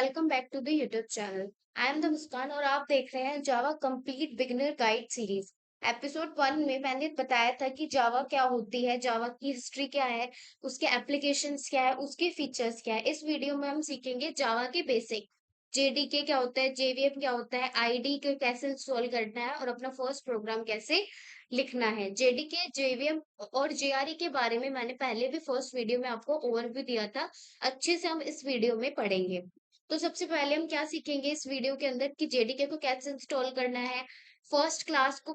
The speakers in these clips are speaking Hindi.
Welcome back to the YouTube channel. I am the Muskan और आप देख रहे हैं Java complete beginner guide series. Episode 1 में मैंने बताया था कि जावा क्या होती है, जावा की हिस्ट्री क्या है, उसके एप्लीकेशंस क्या है, उसके फीचर्स क्या है। इस वीडियो में हम सीखेंगे जावा के बेसिक। जेडीके क्या होता है, जेवीएम क्या होता है, आईडी को कैसे इंस्टॉल करना है और अपना फर्स्ट प्रोग्राम कैसे लिखना है। जेडीके, जेवीएम और जेआरई के बारे में मैंने पहले भी फर्स्ट वीडियो में आपको ओवरव्यू दिया था। अच्छे से हम इस वीडियो में पढ़ेंगे। तो सबसे पहले हम क्या सीखेंगे इस वीडियो के अंदर कि जेडीके को कैसे इंस्टॉल करना है, फर्स्ट क्लास को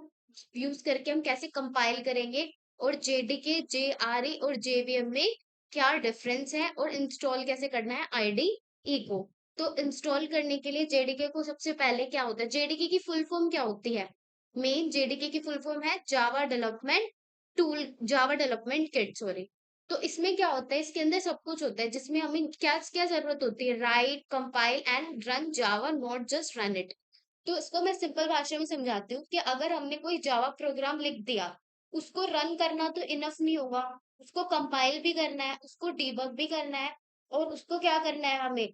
यूज करके हम कैसे कंपाइल करेंगे और जेडीके, जेआरई और जेवीएम में क्या डिफरेंस है और इंस्टॉल कैसे करना है आईडीई को। तो इंस्टॉल करने के लिए जेडीके को सबसे पहले क्या होता है, जेडीके की फुल फॉर्म क्या होती है। मेन जेडीके की फुल फॉर्म है Java development tool, Java development kit, sorry. तो इसमें क्या होता है, इसके अंदर सब कुछ होता है जिसमें हमें क्या क्या जरूरत होती है, right, compile and run Java, not just run it. तो इसको मैं सिंपल भाषा में समझाती हूँ कि अगर हमने कोई जावा प्रोग्राम लिख दिया, उसको रन करना तो इनफ नहीं होगा, उसको कंपाइल भी करना है, उसको डीबग भी करना है और उसको क्या करना है, हमें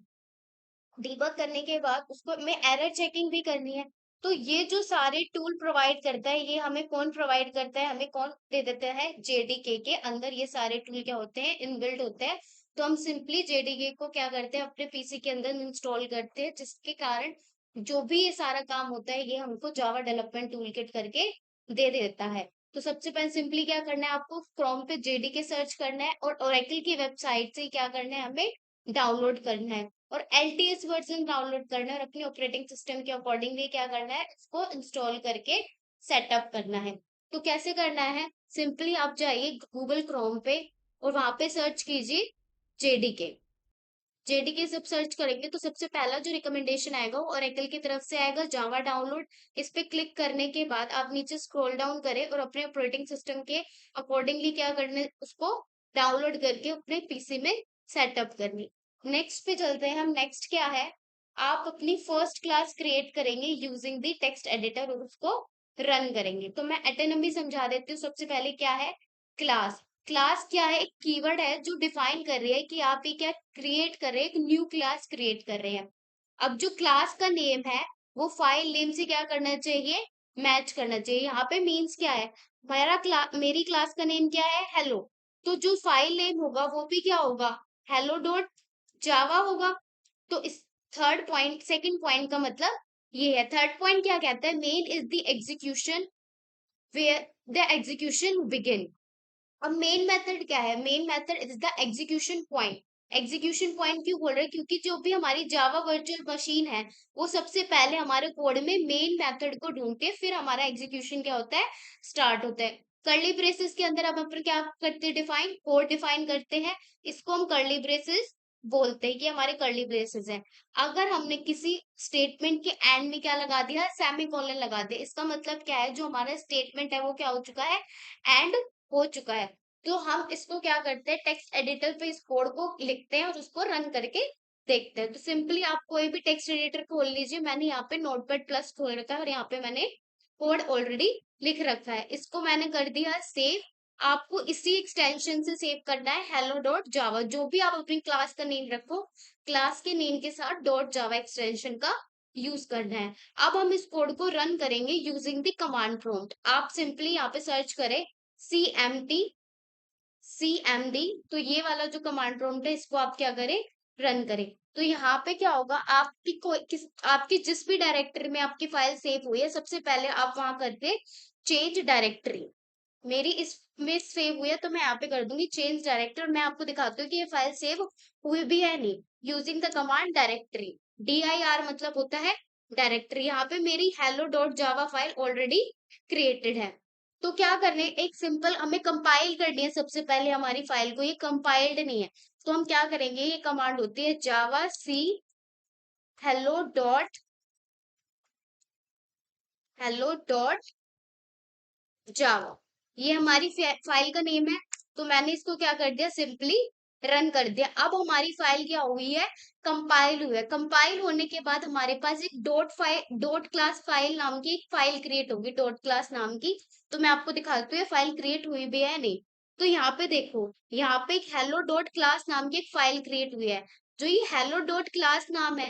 डीबग करने के बाद उसको में एरर चेकिंग भी करनी है। तो ये जो सारे टूल प्रोवाइड करता है, ये हमें कौन प्रोवाइड करता है, हमें कौन दे देता है, जेडीके के अंदर ये सारे टूल क्या होते हैं, इनबिल्ट होते हैं। तो हम सिंपली जेडीके को क्या करते हैं, अपने पीसी के अंदर इंस्टॉल करते हैं, जिसके कारण जो भी ये सारा काम होता है ये हमको जावा डेवलपमेंट टूल किट करके दे देता है। तो सबसे पहले सिंपली क्या करना है, आपको क्रोम पे जेडीके सर्च करना है और ओरेकल की वेबसाइट से क्या करना है, हमें डाउनलोड करना है और एलटीएस वर्जन डाउनलोड करना है और अपने ऑपरेटिंग सिस्टम के अकॉर्डिंगली क्या करना है, इसको इंस्टॉल करके सेटअप करना है। तो कैसे करना है, सिंपली आप जाइए गूगल क्रोम पे और वहां पे सर्च कीजिए जेडीके। जेडीके सब सर्च करेंगे तो सबसे पहला जो रिकमेंडेशन आएगा वो ओरेकल की तरफ से आएगा, जावा डाउनलोड। इस पे क्लिक करने के बाद आप नीचे स्क्रॉल डाउन करें और अपने ऑपरेटिंग सिस्टम के अकॉर्डिंगली क्या करने, उसको डाउनलोड करके अपने पीसी में सेटअप करनी। नेक्स्ट पे चलते हैं हम। नेक्स्ट क्या है, आप अपनी फर्स्ट क्लास क्रिएट करेंगे यूजिंग द टेक्स्ट एडिटर और उसको रन करेंगे। तो मैं एटोनमी समझा देती हूँ। सबसे पहले क्या है, क्लास। क्लास क्या है, एक कीवर्ड है जो डिफाइन कर रही है कि आप ये क्या क्रिएट कर रहे हैं, एक न्यू क्लास क्रिएट कर रहे हैं। अब जो क्लास का नेम है वो फाइल नेम से क्या करना चाहिए, मैच करना चाहिए। यहाँ पे मीन्स क्या है, मेरी क्लास का नेम क्या है, हेलो। तो जो फाइल नेम होगा वो भी क्या होगा, हेलो डॉट जावा होगा। तो इस थर्ड पॉइंट, सेकंड पॉइंट का मतलब ये है। थर्ड पॉइंट क्या कहता है, main is the execution where the execution begin. अब मेन मेथड क्या है, main method is the execution point. Execution point क्यों बोल रहे हैं, क्योंकि जो भी हमारी जावा वर्चुअल मशीन है वो सबसे पहले हमारे कोड में मेन मेथड को ढूंढ के फिर हमारा एग्जीक्यूशन क्या होता है, स्टार्ट होता है। कर्ली ब्रेसेस के अंदर अब अपन क्या करते हैं, डिफाइन कोड डिफाइन करते हैं। इसको हम कर्ली ब्रेसेस बोलते हैं कि हमारे कर्ली ब्रेसेस हैं। अगर हमने किसी स्टेटमेंट के एंड में क्या लगा दिया, सेमीकोलन लगा दिया, इसका मतलब क्या है, जो हमारा स्टेटमेंट है वो क्या हो चुका है, एंड हो चुका है। तो हम इसको क्या करते हैं, टेक्स्ट एडिटर पे इस कोड को लिखते हैं और उसको रन करके देखते हैं। तो सिंपली आप कोई भी टेक्स्ट एडिटर खोल लीजिए। मैंने यहाँ पे नोटपैड प्लस खोल रखा है और यहाँ पे मैंने कोड ऑलरेडी लिख रखा है। इसको मैंने कर दिया सेव। आपको इसी एक्सटेंशन से सेव करना है, हेलो डॉट जावा। जो भी आप अपनी क्लास का नेम रखो, क्लास के नेम के साथ डॉट जावा एक्सटेंशन का यूज करना है। अब हम इस कोड को रन करेंगे यूजिंग द कमांड प्रॉम्प्ट। आप सिंपली यहाँ पे सर्च करें CMD, CMD। तो ये वाला जो कमांड प्रॉम्प्ट है इसको आप क्या करें, रन करें। तो यहाँ पे क्या होगा, आपकी कोई किस आपकी जिस भी डायरेक्टरी में आपकी फाइल सेव हुई है, सबसे पहले आप वहां करते चेंज डायरेक्टरी। मेरी इसमें सेव हुई है तो मैं यहाँ पे कर दूंगी चेंज डायरेक्टरी और मैं आपको दिखाती हूँ कि ये फाइल सेव हुई भी है नहीं। Using the command directory, DIR मतलब होता है डायरेक्टरी। यहाँ पे मेरी hello dot Java file already created है। तो क्या करने, एक सिंपल हमें कंपाइल करनी है सबसे पहले हमारी फाइल को, ये कंपाइल्ड नहीं है। तो हम क्या करेंगे, ये कमांड होती है जावा सी हेलो डॉट जावा। ये हमारी फाइल का नेम है। तो मैंने इसको क्या कर दिया, सिंपली रन कर दिया। अब हमारी फाइल क्या हुई है, कंपाइल हुई है। कंपाइल होने के बाद हमारे पास एक डॉट क्लास फाइल नाम की एक फाइल क्रिएट होगी, डॉट क्लास नाम की। तो मैं आपको दिखाती हूँ ये फाइल क्रिएट हुई भी है नहीं। तो यहाँ पे देखो, यहाँ पे एक हेलो डॉट क्लास नाम की एक फाइल क्रिएट हुई है। जो ये हेलो डॉट क्लास नाम है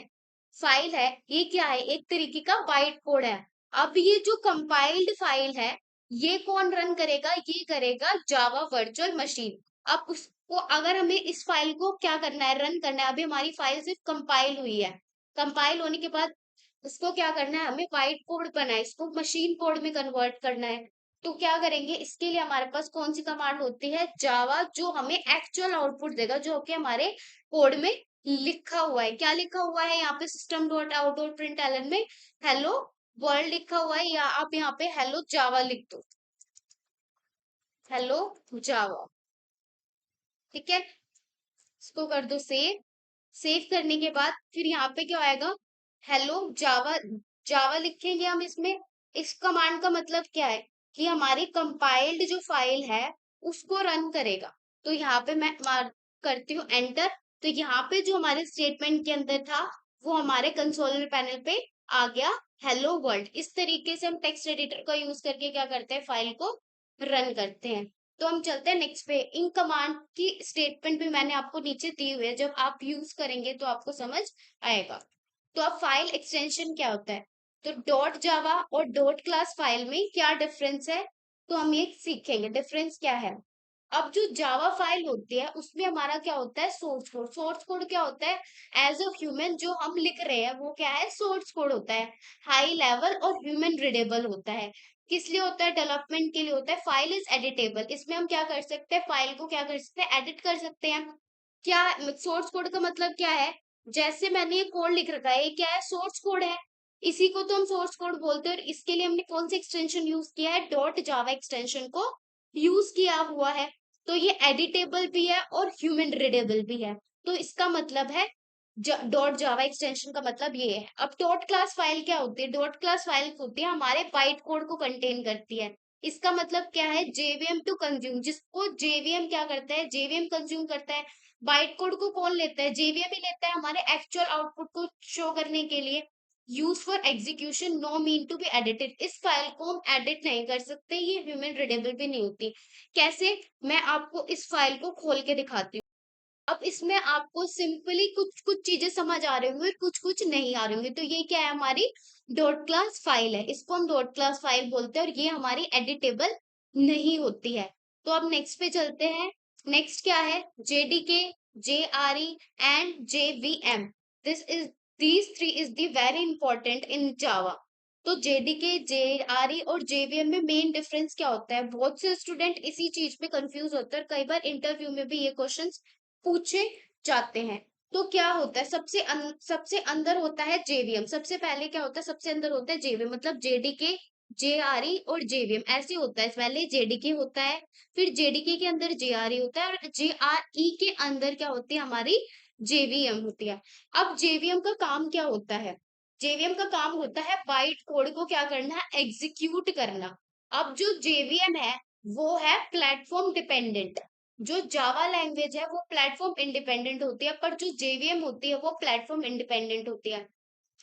फाइल है, ये क्या है, एक तरीके का बाइट कोड है। अब ये जो कंपाइल्ड फाइल है, ये कौन रन करेगा, ये करेगा जावा वर्चुअल मशीन। अब उसको अगर हमें इस फाइल को क्या करना है, रन करना है, अभी हमारी फाइल सिर्फ कंपाइल हुई है, कंपाइल होने के बाद इसको क्या करना है, हमें बाइट कोड बनाना है, इसको मशीन कोड में कन्वर्ट करना है। तो क्या करेंगे, इसके लिए हमारे पास कौन सी कमांड होती है, जावा, जो हमें एक्चुअल आउटपुट देगा, जो कि हमारे कोड में लिखा हुआ है। क्या लिखा हुआ है यहाँ पे, system dot out dot println में हेलो वर्ल्ड लिखा हुआ है, या आप यहाँ पे हेलो जावा लिख दो, हेलो जावा। ठीक है, इसको कर दो सेव। सेव करने के बाद फिर यहाँ पे क्या आएगा, हेलो जावा, जावा लिखेंगे हम इसमें। इस कमांड का मतलब क्या है कि हमारी कंपाइल्ड जो फाइल है उसको रन करेगा। तो यहाँ पे मैं मार करती हूँ एंटर। तो यहाँ पे जो हमारे स्टेटमेंट के अंदर था वो हमारे कंसोल पैनल पे आ गया, हेलो वर्ल्ड। इस तरीके से हम टेक्स्ट एडिटर का यूज करके क्या करते हैं, फाइल को रन करते हैं। तो हम चलते हैं नेक्स्ट पे। इन कमांड की स्टेटमेंट भी मैंने आपको नीचे दी हुई है, जब आप यूज करेंगे तो आपको समझ आएगा। तो अब फाइल एक्सटेंशन क्या होता है, तो डॉट जावा और डॉट क्लास फाइल में क्या डिफरेंस है, तो हम ये सीखेंगे डिफरेंस क्या है। अब जो जावा फाइल होती है उसमें हमारा क्या होता है, सोर्स कोड। सोर्स कोड क्या होता है, एज अ ह्यूमन जो हम लिख रहे हैं वो क्या है, सोर्स कोड होता है, हाई लेवल और ह्यूमन रीडेबल होता है। किस लिए होता है, डेवलपमेंट के लिए होता है। फाइल इज एडिटेबल, इसमें हम क्या कर सकते हैं, फाइल को क्या कर सकते हैं, एडिट कर सकते हैं। क्या सोर्स कोड का मतलब क्या है, जैसे मैंने ये कोड लिख रखा है, ये क्या है, सोर्स कोड है, इसी को तो हम सोर्स कोड बोलते हैं। और इसके लिए हमने कौन सी एक्सटेंशन यूज किया है, डॉट जावा एक्सटेंशन को यूज किया हुआ है। तो ये एडिटेबल भी है और ह्यूमन रीडेबल भी है। तो इसका मतलब है डॉट जावा एक्सटेंशन का मतलब ये है। अब डॉट क्लास फाइल क्या होती है, डॉट क्लास फाइल होती है हमारे बाइट कोड को कंटेन करती है। इसका मतलब क्या है, जेवीएम टू कंज्यूम, जिसको जेवीएम क्या करता है, जेवीएम कंज्यूम करता है। बाइट कोड को कौन लेता है, जेवीएम ही लेता है हमारे एक्चुअल आउटपुट को शो करने के लिए। Use for execution, no mean to be edited, इस फाइल को हम एडिट नहीं कर सकते, ये ह्यूमन रीडेबल भी नहीं होती। कैसे, मैं आपको इस फाइल को खोल के दिखाती हूँ। अब इसमें आपको सिंपली कुछ कुछ चीजें समझ आ रही होंगी और कुछ कुछ नहीं आ रही होंगी। तो ये क्या है, हमारी डॉट क्लास फाइल है, इसको हम डॉट क्लास फाइल बोलते हैं, और ये हमारी एडिटेबल नहीं होती है। तो अब नेक्स्ट पे चलते हैं। नेक्स्ट क्या है, JDK, JRE and JVM. This is these three is the very important in Java. तो जेडीके, जेआरई और जेवीएम में मेन डिफरेंस क्या होता है, बहुत से स्टूडेंट इसी चीज पे कंफ्यूज होते हैं, कई बार इंटरव्यू में भी ये क्वेश्चंस पूछे जाते हैं। तो क्या होता है, सबसे अंदर होता है जेवीएम। सबसे पहले क्या होता है, सबसे अंदर होता है जेवीएम, मतलब जेडीके, जेआरई और जेवीएम ऐसे होता है। पहले जेडीके होता है, फिर जेडीके के अंदर जेआरई होता है, और जेआरई के अंदर क्या होती है, हमारी जेवीएम होती है। अब जेवीएम का काम क्या होता है, जेवीएम का काम होता है बाइट कोड को क्या करना, एग्जीक्यूट करना। अब जो जेवीएम है वो है प्लेटफॉर्म डिपेंडेंट। जो जावा लैंग्वेज है वो प्लेटफॉर्म इंडिपेंडेंट होती है, पर जो जेवीएम होती है वो प्लेटफॉर्म इंडिपेंडेंट होती है।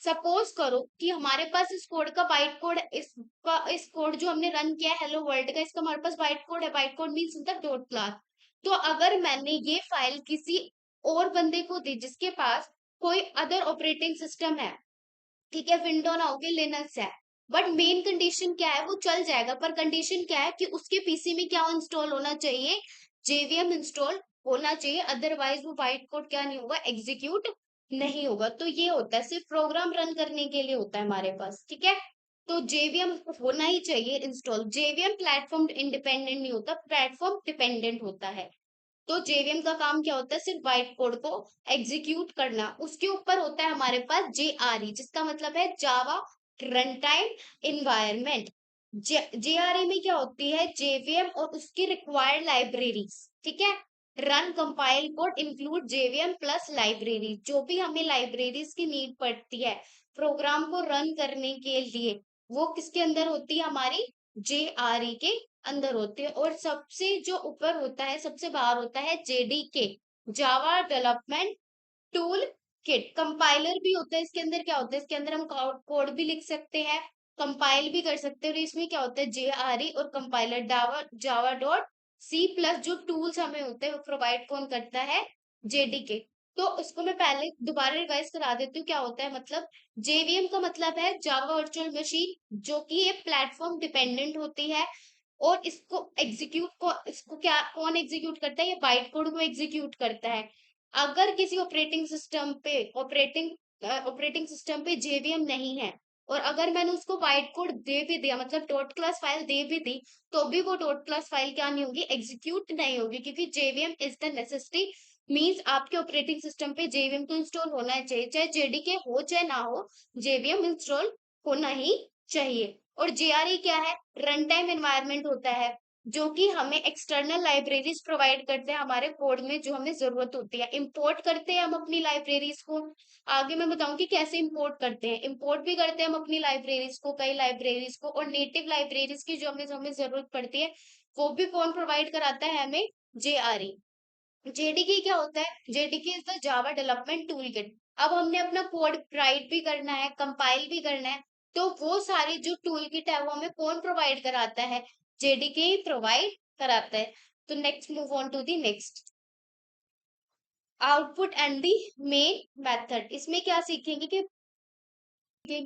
सपोज करो कि हमारे पास इस कोड का बाइट कोड, इस कोड जो हमने रन किया है हेलो वर्ल्ड का, इसका हमारे पास बाइट कोड है। बाइट कोड मीन्स होता है डॉट क्लास। तो अगर मैंने ये फाइल किसी और बंदे को दी जिसके पास कोई अदर ऑपरेटिंग सिस्टम है, ठीक है, विंडो ना होके लिनक्स है, बट मेन कंडीशन क्या है, वो चल जाएगा, पर कंडीशन क्या है कि उसके पीसी में क्या इंस्टॉल होना चाहिए, जेवीएम इंस्टॉल होना चाहिए, अदरवाइज वो बाइट कोड क्या नहीं होगा, एग्जीक्यूट नहीं होगा। तो ये होता है, सिर्फ प्रोग्राम रन करने के लिए होता है हमारे पास, ठीक है। तो जेवीएम होना ही चाहिए इंस्टॉल। जेवीएम प्लेटफॉर्म इंडिपेंडेंट नहीं होता, प्लेटफॉर्म डिपेंडेंट होता है। तो जेवीएम का काम क्या होता है, सिर्फ बाइट कोड को एग्जीक्यूट करना। उसके ऊपर होता है हमारे पास जेआरई, जिसका मतलब है जावा रन टाइम इन्वायरमेंट। जेआरई में क्या होती है, जेवीएम और उसकी रिक्वायर्ड लाइब्रेरीज, ठीक है। Run compile code include JVM plus library, जो भी हमें लाइब्रेरीज की नीड पड़ती है प्रोग्राम को रन करने के लिए, वो किसके अंदर होती है, हमारी जेआरई के अंदर होते हैं। और सबसे जो ऊपर होता है, सबसे बाहर होता है JDK, Java development tool kit. Compiler भी होता है इसके अंदर, क्या होता है इसके अंदर, हम कोड भी लिख सकते हैं, कंपाइल भी कर सकते हैं। और इसमें क्या होता है, जेआरई और कंपाइलर, जावा जावा डॉट सी प्लस, जो टूल्स हमें होते हैं वो प्रोवाइड कौन करता है, जेडीके। तो उसको मैं पहले दोबारा रिवाइज करा देती हूँ क्या होता है। मतलब जेवीएम का मतलब है जावा वर्चुअल मशीन, जो कि ये प्लेटफॉर्म डिपेंडेंट होती है। और इसको क्या कौन एग्जीक्यूट करता है, ये बाइट कोड को एग्जीक्यूट करता है। अगर किसी ऑपरेटिंग सिस्टम पे जेवीएम नहीं है, और अगर मैंने उसको बाइट कोड दे भी दिया, मतलब डॉट क्लास फाइल दे भी दी, तो भी वो डॉट क्लास फाइल क्या नहीं होगी, एग्जीक्यूट नहीं होगी, क्योंकि JVM is the necessity. Means आपके ऑपरेटिंग सिस्टम पे जेवीएम तो इंस्टॉल होना चाहिए, चाहे जेडीके हो चाहे ना हो, जेवीएम इंस्टॉल होना ही चाहिए। और जेआरई क्या है, रन टाइम एनवायरनमेंट होता है, जो कि हमें एक्सटर्नल लाइब्रेरीज प्रोवाइड करते हैं हमारे कोड में, जो हमें जरूरत होती है। इंपोर्ट करते हैं हम अपनी लाइब्रेरीज को, आगे मैं बताऊंगी कैसे इंपोर्ट करते हैं। इंपोर्ट भी करते हैं हम अपनी लाइब्रेरीज को, कई लाइब्रेरीज को, और नेटिव लाइब्रेरीज की जो हमें जरूरत पड़ती है, वो भी कौन प्रोवाइड कराता है हमें, जेआरई। जेडीके क्या होता है, JDK is the Java development tool kit. अब हमने अपना कोड राइट भी करना है, कंपाइल भी करना है, तो वो सारी जो टूल किट है वो हमें कौन प्रोवाइड कराता है, जेडीके ही प्रोवाइड कराता है। तो next move on to the next, output and the main method. इसमें क्या सीखेंगे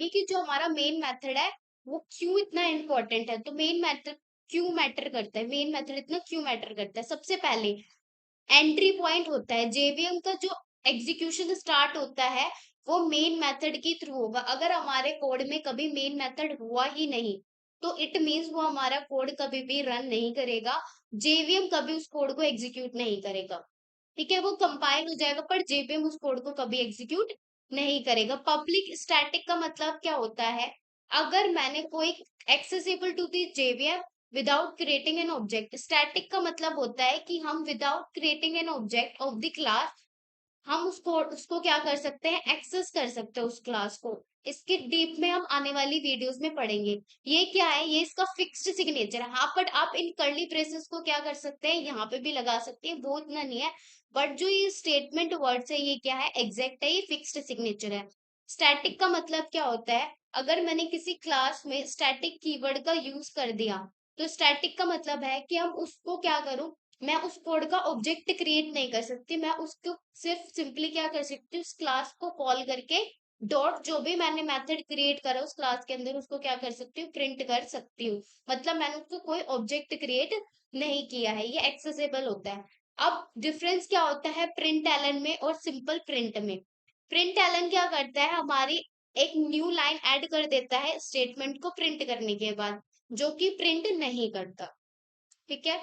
कि जो हमारा मेन मेथड है वो क्यों इतना इम्पोर्टेंट है। तो मेन मेथड क्यों मैटर करता है, मेन मेथड इतना क्यों मैटर करता है। सबसे पहले एंट्री पॉइंट होता है, जेवीएम का जो एग्जीक्यूशन स्टार्ट होता है वो मेन मेथड के थ्रू होगा। अगर हमारे कोड में कभी मेन मेथड हुआ ही नहीं, तो इट मीन्स वो हमारा कोड कभी भी रन नहीं करेगा, जेवीएम कभी उस कोड को एग्जीक्यूट नहीं करेगा। ठीक है, वो कंपाइल हो जाएगा पर जेवीएम उस कोड को कभी एग्जीक्यूट नहीं करेगा। पब्लिक स्टैटिक का मतलब क्या होता है, अगर मैंने कोई accessible to the JVM without creating an object. Static का मतलब होता है कि हम without creating an object of the class, हम उसको उसको क्या कर सकते हैं, एक्सेस कर सकते हैं उस क्लास को। इसके डीप में हम आने वाली वीडियोस में पढ़ेंगे। ये क्या है, ये इसका फिक्स्ड सिग्नेचर है। हाँ, बट आप इन कर्ली ब्रेसेस को क्या कर सकते हैं, यहाँ पे भी लगा सकते हैं, वो इतना नहीं है। बट जो ये स्टेटमेंट वर्ड्स है ये क्या है, एग्जैक्ट है, ये फिक्स्ड सिग्नेचर है। स्टैटिक का मतलब क्या होता है, अगर मैंने किसी क्लास में स्टैटिक कीवर्ड का यूज कर दिया, तो स्टैटिक का मतलब है कि हम उसको क्या करूं, मैं उस कोड का ऑब्जेक्ट क्रिएट नहीं कर सकती, मैं उसको सिर्फ सिंपली क्या कर सकती हूँ, उस क्लास को कॉल करके डॉट जो भी मैंने मेथड क्रिएट करा उस क्लास के अंदर, उसको क्या कर सकती हूँ, प्रिंट कर सकती हूँ। मतलब मैंने उसको कोई ऑब्जेक्ट क्रिएट नहीं किया है, ये एक्सेसिबल होता है। अब डिफरेंस क्या होता है प्रिंट एलन में और सिंपल प्रिंट में। प्रिंट एलन क्या करता है, हमारी एक न्यू लाइन ऐड कर देता है स्टेटमेंट को प्रिंट करने के बाद, जो कि प्रिंट नहीं करता। ठीक है,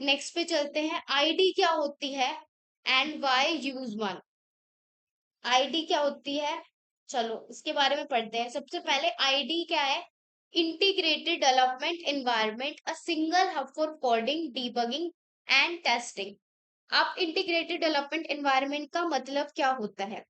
नेक्स्ट पे चलते हैं, आईडी क्या होती है and why use one. ID क्या होती है, चलो इसके बारे में पढ़ते हैं। सबसे पहले आईडी क्या है, integrated development environment, a single hub for coding, debugging and testing. आप इंटीग्रेटेड डेवलपमेंट एनवायरनमेंट का मतलब क्या होता है,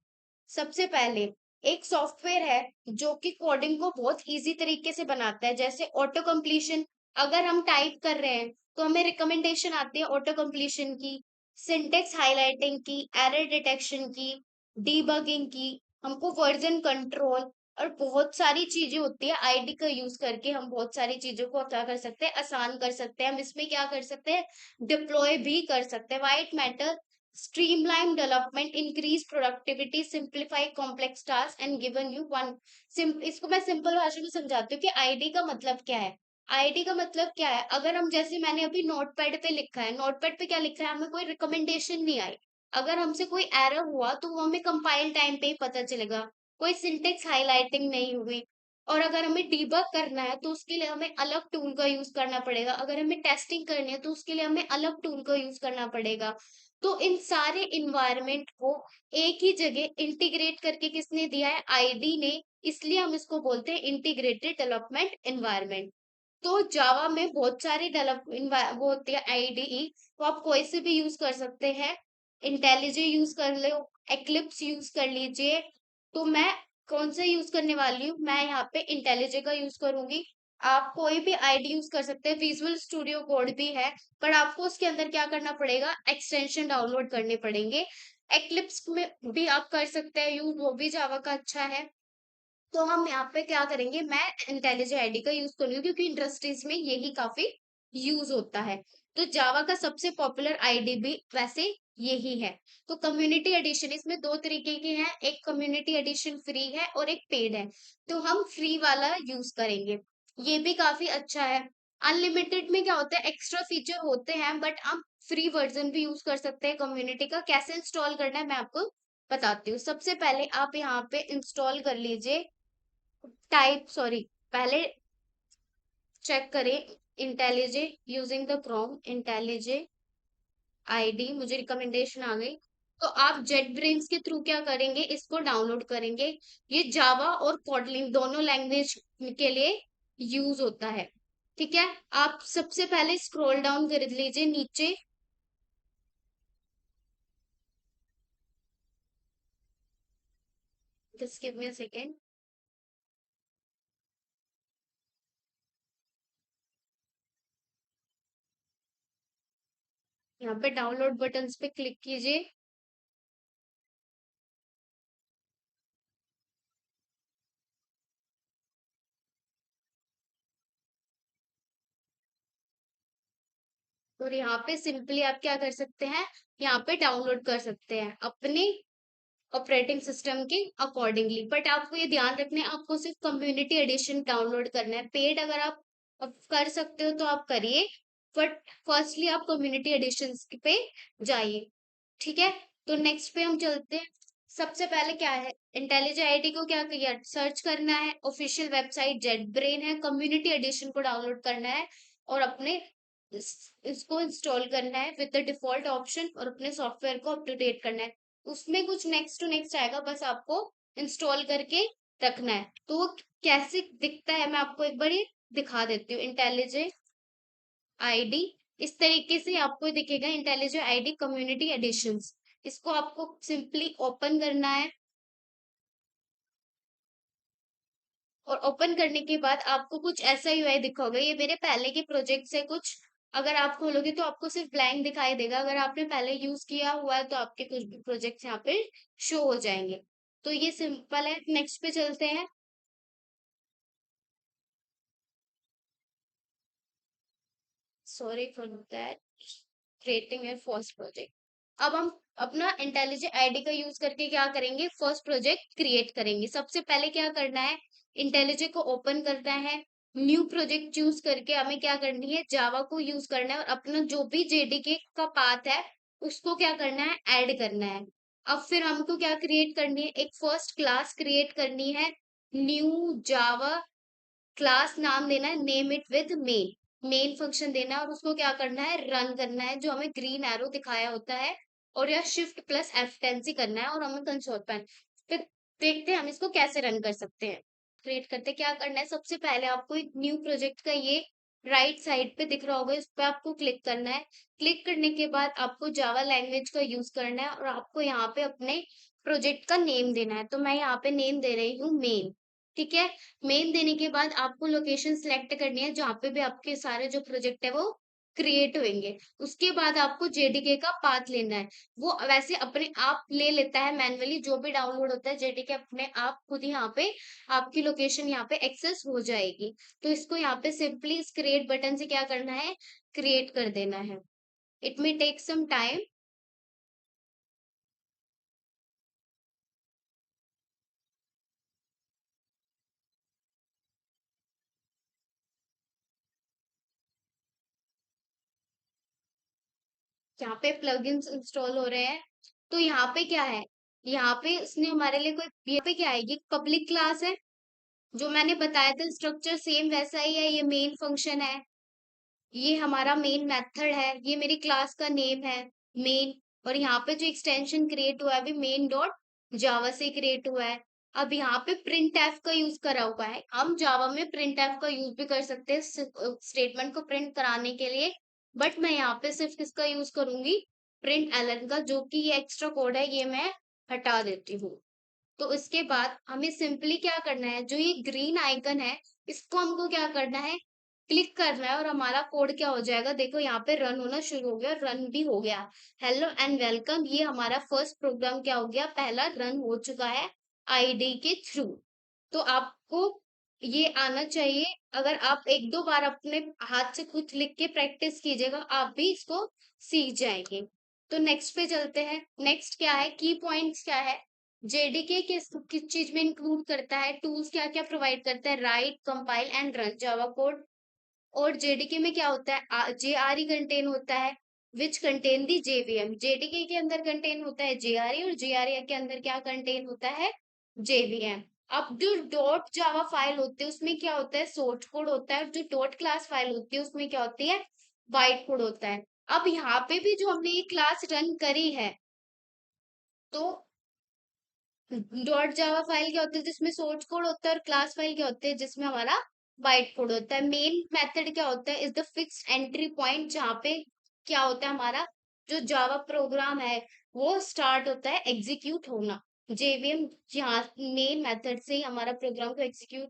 सबसे पहले एक सॉफ्टवेयर है जो कि कोडिंग को बहुत इजी तरीके से बनाता है। जैसे ऑटो कंप्लीशन, अगर हम टाइप कर रहे हैं तो हमें रिकमेंडेशन आती है ऑटो कंप्लीशन की, सिंटेक्स हाइलाइटिंग की, एरर डिटेक्शन की, डीबगिंग की, हमको वर्जन कंट्रोल, और बहुत सारी चीजें होती है। आईडी का यूज करके हम बहुत सारी चीजों को क्या कर सकते हैं, आसान कर सकते हैं। हम इसमें क्या कर सकते हैं, डिप्लॉय भी कर सकते हैं। White matter streamline development, increase productivity, simplify complex tasks and given you one इसको मैं सिंपल भाषा में समझाती हूँ कि आईडी का मतलब क्या है। आईडी का मतलब क्या है, अगर हम जैसे मैंने अभी नोटपैड पे लिखा है, नोटपैड पे क्या लिखा है, हमें कोई रिकमेंडेशन नहीं आई, अगर हमसे कोई एरर हुआ तो वो हमें कंपाइल टाइम पे ही पता चलेगा, कोई सिंटेक्स हाइलाइटिंग नहीं हुई। और अगर हमें डीबग करना है तो उसके लिए हमें अलग टूल का यूज करना पड़ेगा, अगर हमें टेस्टिंग करनी है तो उसके लिए हमें अलग टूल का यूज करना पड़ेगा। तो इन सारे इन्वायरमेंट को एक ही जगह इंटीग्रेट करके किसने दिया है, आईडी ने, इसलिए हम इसको बोलते हैं इंटीग्रेटेड डेवलपमेंट एनवायरनमेंट। तो जावा में बहुत सारे डेवलप वो होती है आईडीई, तो आप कोई से भी यूज कर सकते हैं, इंटेलिजे यूज कर लो, एक्लिप्स यूज कर लीजिए। तो मैं कौन सा यूज करने वाली हूँ, मैं यहाँ पे इंटेलिजे का यूज करूंगी। आप कोई भी आईडी यूज कर सकते हैं, विजुअल स्टूडियो कोड भी है, पर आपको उसके अंदर क्या करना पड़ेगा, एक्सटेंशन डाउनलोड करने पड़ेंगे। एक्लिप्स में भी आप कर सकते हैं यूज, वो भी जावा का अच्छा है। तो हम यहाँ पे क्या करेंगे, मैं इंटेलिजे आईडी का यूज करूंगी क्योंकि इंडस्ट्रीज में यही काफी यूज होता है। तो जावा का सबसे पॉपुलर आईडी भी वैसे यही है। तो कम्युनिटी एडिशन इसमें दो तरीके के हैं, एक कम्युनिटी एडिशन फ्री है और एक पेड है। तो हम फ्री वाला यूज करेंगे, ये भी काफी अच्छा है। अनलिमिटेड में क्या होता है, एक्स्ट्रा फीचर होते हैं, बट हम फ्री वर्जन भी यूज कर सकते हैं कम्युनिटी का। कैसे इंस्टॉल करना है मैं आपको बताती हूँ। सबसे पहले आप यहाँ पे इंस्टॉल कर लीजिए, पहले चेक करें इंटेलिजे यूजिंग द क्रोम, इंटेलिजे आईडी, मुझे रिकमेंडेशन आ गई। तो आप जेट ब्रेन्स के थ्रू क्या करेंगे, इसको डाउनलोड करेंगे। ये जावा और कोटलिन दोनों लैंग्वेज के लिए यूज होता है। ठीक है, आप सबसे पहले स्क्रॉल डाउन कर लीजिए नीचे। Just give me a second. यहाँ पे डाउनलोड बटन्स पे क्लिक कीजिए। और यहाँ पे सिंपली आप क्या कर सकते हैं, यहाँ पे डाउनलोड कर सकते हैं अपने ऑपरेटिंग सिस्टम के अकॉर्डिंगली। बट आपको ये ध्यान रखना है, आपको सिर्फ कम्युनिटी एडिशन डाउनलोड करना है। पेड अगर आप कर सकते हो तो आप करिए, बट फर्स्टली आप कम्युनिटी एडिशन पे जाइए। ठीक है, तो नेक्स्ट पे हम चलते हैं। सबसे पहले क्या है, इंटेलिजेंट आईडी को क्या किया, सर्च करना है। ऑफिशियल वेबसाइट जेट ब्रेन है, कम्युनिटी एडिशन को डाउनलोड करना है और अपने इसको इंस्टॉल करना है विद द डिफॉल्ट ऑप्शन, और अपने सॉफ्टवेयर को अप टू डेट करना है। उसमें कुछ नेक्स्ट टू नेक्स्ट आएगा, बस आपको इंस्टॉल करके रखना है। तो वो कैसे दिखता है मैं आपको एक बार ये दिखा देती हूँ। इंटेलिजेंट आईडी इस तरीके से आपको दिखेगा, इंटेलिजेंट आईडी कम्युनिटी एडिशंस। इसको आपको सिंपली ओपन करना है, और ओपन करने के बाद आपको कुछ ऐसा यूआई दिखा होगा। ये मेरे पहले के प्रोजेक्ट से कुछ, अगर आप खोलोगे तो आपको सिर्फ ब्लैंक दिखाई देगा। अगर आपने पहले यूज किया हुआ है तो आपके कुछ भी प्रोजेक्ट्स यहाँ पे शो हो जाएंगे। तो ये सिंपल है, नेक्स्ट पे चलते हैं। Sorry for that, creating your first project. अब हम अपना इंटेलिजेंट आईडी का यूज करके क्या करेंगे, फर्स्ट प्रोजेक्ट क्रिएट करेंगे। सबसे पहले क्या करना है, इंटेलिजेंट को ओपन करना है। न्यू प्रोजेक्ट चूज करके हमें क्या करनी है, जावा को यूज करना है, और अपना जो भी जेडीके का पाथ है उसको क्या करना है, ऐड करना है। अब फिर हमको क्या क्रिएट करनी है, एक फर्स्ट क्लास क्रिएट करनी है। न्यू जावा क्लास नाम देना है, name it with main function देना है, और उसको क्या करना है, रन करना है, जो हमें ग्रीन एरो दिखाया होता है। और या शिफ्ट प्लस F10 से करना है, और हमें कंसोल पैन। फिर देखते हैं हम इसको कैसे रन कर सकते हैं। क्रिएट करते क्या करना है, सबसे पहले आपको एक न्यू प्रोजेक्ट का ये राइट साइड पे दिख रहा होगा, इस पे आपको क्लिक करना है। क्लिक करने के बाद आपको जावा लैंग्वेज का यूज करना है, और आपको यहाँ पे अपने प्रोजेक्ट का नेम देना है। तो मैं यहाँ पे नेम दे रही हूँ मेन। ठीक है, मेन देने के बाद आपको लोकेशन सिलेक्ट करनी है जहाँ पे भी आपके सारे जो प्रोजेक्ट है वो क्रिएट होंगे। उसके बाद आपको जेडीके का पाथ लेना है। वो वैसे अपने आप ले लेता है मैन्युअली, जो भी डाउनलोड होता है जेडीके अपने आप खुद ही यहाँ पे आपकी लोकेशन यहाँ पे एक्सेस हो जाएगी। तो इसको यहाँ पे सिंपली इस क्रिएट बटन से क्या करना है, क्रिएट कर देना है। It may take some time. यहाँ पे प्लगइन्स इंस्टॉल हो रहे हैं। तो यहाँ पे क्या है, यहाँ पे इसने हमारे लिए कोई, यहाँ पे क्या है, ये पब्लिक क्लास है। जो मैंने बताया था स्ट्रक्चर सेम वैसा ही है। ये मेन फंक्शन है, ये हमारा मेन मेथड है, ये मेरी क्लास का नेम है मेन। और यहाँ पे जो एक्सटेंशन क्रिएट हुआ है अभी मेन डॉट जावा से क्रिएट हुआ है। अब यहाँ पे प्रिंट एफ का यूज करा हुआ है। हम जावा में प्रिंट एफ का यूज भी कर सकते हैं स्टेटमेंट को प्रिंट कराने के लिए, बट मैं यहाँ पे सिर्फ किसका यूज करूंगी, प्रिंट एलन का, जो कि ये एक्स्ट्रा कोड है ये मैं हटा देती हूँ। तो इसके बाद हमें सिंपली क्या करना है, जो ये ग्रीन आइकन है इसको हमको क्या करना है, क्लिक करना है, और हमारा कोड क्या हो जाएगा, देखो यहाँ पे रन होना शुरू हो गया, रन भी हो गया। हेलो एंड वेलकम, ये हमारा फर्स्ट प्रोग्राम क्या हो गया, पहला रन हो चुका है आईडी के थ्रू। तो आपको ये आना चाहिए। अगर आप एक दो बार अपने हाथ से खुद लिख के प्रैक्टिस कीजिएगा, आप भी इसको सीख जाएंगे। तो नेक्स्ट पे चलते हैं। नेक्स्ट क्या है, की पॉइंट्स क्या है, जेडीके किस चीज में इंक्लूड करता है, टूल्स क्या क्या प्रोवाइड करता है, right, compile and run Java code. और जेडीके में क्या होता है, जेआरई कंटेन होता है, which contain the JVM. JDK के अंदर कंटेन होता है जेआरई, और जेआरई के अंदर क्या कंटेन होता है, जेवीएम। अब जो डॉट जावा फाइल होती है उसमें क्या होता है, सोर्स कोड होता है, और जो डॉट क्लास फाइल होती है उसमें क्या होती है, बाइट कोड होता है। अब यहाँ पे भी जो हमने ये क्लास रन करी है, तो डॉट जावा फाइल क्या होती है जिसमें सोर्स कोड होता है, और क्लास फाइल क्या होती है जिसमें हमारा बाइट कोड होता है। मेन मेथड क्या होता है, is the fixed entry point, जहाँ पे क्या होता है, हमारा जो जावा प्रोग्राम है वो स्टार्ट होता है एग्जीक्यूट होना। जेवीएम यहाँ मेन मेथड से ही हमारा प्रोग्राम को एग्जीक्यूट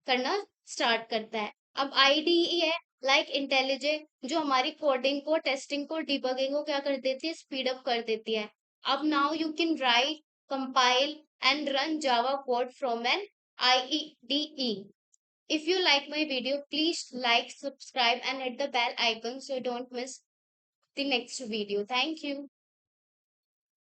करना स्टार्ट करता है। अब आईडीई है, लाइक इंटेलिजे, जो हमारी कोडिंग को, टेस्टिंग को, डिबगिंग को क्या कर देती है, स्पीड अप कर देती है। अब now you can write, compile and run Java code from an IDE. If you like my video, please like, subscribe and hit the bell icon so you don't miss the next video. Thank you.